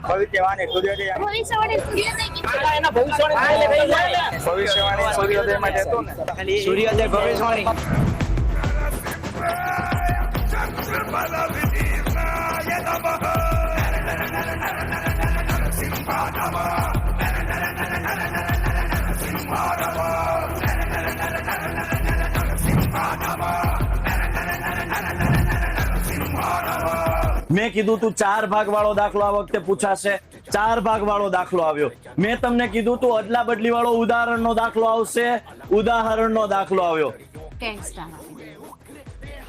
ભવિષ્યવાણી સૂર્યોદય ભવિષ્યવાણી સૂર્યોદય કીધું. એના ભવિષ્યવાણી ભવિષ્યવાણી સૂર્યોદય માટે હતું ને સૂર્યોદય ભવિષ્યવાણી મેં કીધું તું 4 ભાગ વાળો દાખલો આ વખતે પૂછાશે. 4 ભાગ વાળો દાખલો આવ્યો. મેં તમને કીધું તું અદલા બદલી વાળો ઉદાહરણનો દાખલો આવશે. ઉદાહરણનો દાખલો આવ્યો.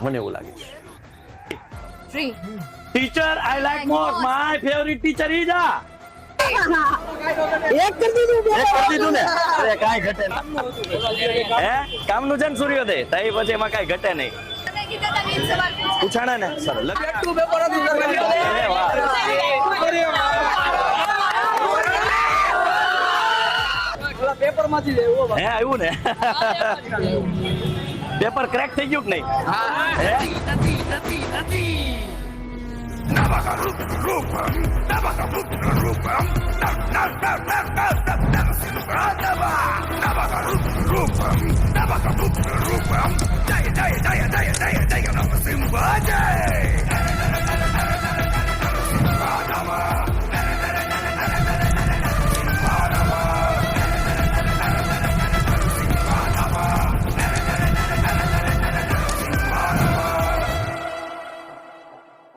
મને એવું લાગે છે. Teacher I like most my favourite teacher is આ. એક કરી દીધું ને અરે કાઈ ઘટે નહીં. હે કામનું છે ને સૂર્યોદય તઈ પછી એમાં કાઈ ઘટે નહીં. તમે કીધા હતા 20 સવાલ પૂછો. પૂછાણા ને સરળ કેટલું પેપર હતું અરે વાહ. પેપર માંથી લેવું હે આવ્યું ને પેપર ક્રેક થઈ ગયું કે નહીં?